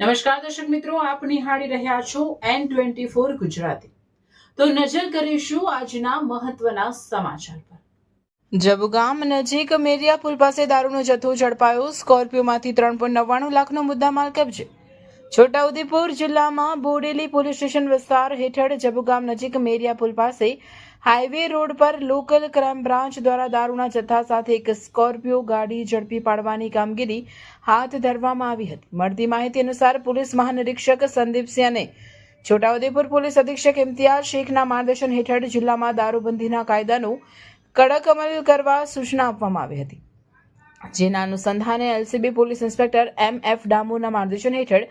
નમસ્કાર દર્શક મિત્રો, આપ નિહાળી રહ્યા છો N24 ગુજરાતી। તો નજર કરીશું આજના મહત્વના સમાચાર પર। જબુગામ નજીક મેરિયા પુલ પાસે દારૂનો જથ્થો ઝડપાયો। સ્કોર્પિયોમાંથી 3.99 લાખનો મુદ્દામાલ કબજે। છોટાઉદેપુર જિલ્લામાં બોડેલી પોલીસ સ્ટેશન વિસ્તાર હેઠળ જબુગામ નજીક મેરિયા પુલ પાસે હાઈવે રોડ પર લોકલ ક્રાઇમ બ્રાન્ચ દ્વારા દારૂના જથ્થા સાથે એક સ્કોર્પિયો ગાડી ઝડપી પાડવાની કામગીરી હાથ ધરવામાં આવી હતી। મળતી માહિતી અનુસાર પોલીસ મહાનિરીક્ષક સંદીપસિંહ અને છોટાઉદેપુર પોલીસ અધિક્ષક ઇમ્તિયાઝ શેખના માર્ગદર્શન હેઠળ જિલ્લામાં દારૂબંધીના કાયદાનો કડક અમલ કરવા સૂચના આપવામાં આવી હતી। જેના અનુસંધાને એલસીબી પોલીસ ઇન્સ્પેક્ટર MF ડામોરના માર્ગદર્શન હેઠળ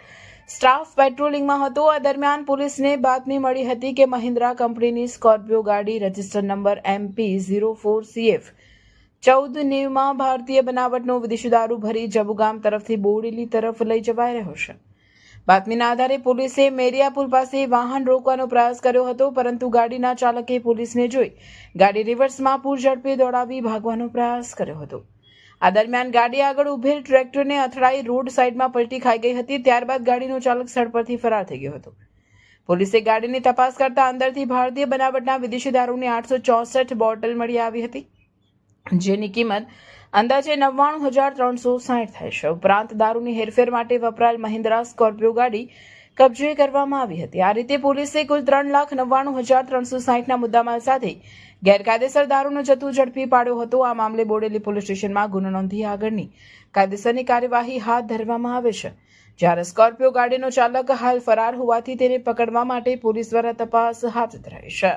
સ્ટાફ પેટ્રોલિંગમાં હતો। આ દરમિયાન પોલીસને બાતમી મળી હતી કે મહિન્દ્રા કંપનીની સ્કોર્પિયો ગાડી રજિસ્ટર નંબર MP04CF 1490માં ભારતીય બનાવટનો વિદેશી દારૂ ભરી જબુગામ તરફથી બોડેલી તરફ લઈ જવાઈ રહ્યો છે। બાતમીના આધારે પોલીસે મેરિયા પુલ પાસે વાહન રોકવાનો પ્રયાસ કર્યો હતો, પરંતુ ગાડીના ચાલકે પોલીસને જોઈ ગાડી રિવર્સમાં પૂરઝડપે દોડાવી ભાગવાનો પ્રયાસ કર્યો હતો। આ દરમિયાન ગાડી આગળ ઉભેલ ટ્રેક્ટરને અથડાઈ રોડ સાઈડમાં પલટી ખાઈ ગઈ હતી। ત્યારબાદ ગાડીનો ચાલક સ્થળ પરથી ફરાર થઈ ગયો હતો। પોલીસે ગાડીની તપાસ કરતા અંદરથી ભારતીય બનાવટના વિદેશી દારૂની 864 બોટલ મળી આવી હતી, જેની કિંમત અંદાજે 99,360 થાય છે। ઉપરાંત દારૂની હેરફેર માટે વપરાયેલ મહિન્દ્રા સ્કોર્પિયો ગાડી કબજે કરવામાં આવી હતી। આ રીતે પોલીસે કુલ 3,99,360ના મુદ્દામાલ સાથે ગેરકાયદેસર દારૂનો જથ્થો ઝડપી પાડ્યો હતો। આ મામલે બોડેલી પોલીસ સ્ટેશનમાં ગુનો નોંધી આગળની કાયદેસરની કાર્યવાહી હાથ ધરવામાં આવે છે। જ્યારે સ્કોર્પિયો ગાડીનો ચાલક હાલ ફરાર હોવાથી તેને પકડવા માટે પોલીસ દ્વારા તપાસ હાથ ધરાઈ છે।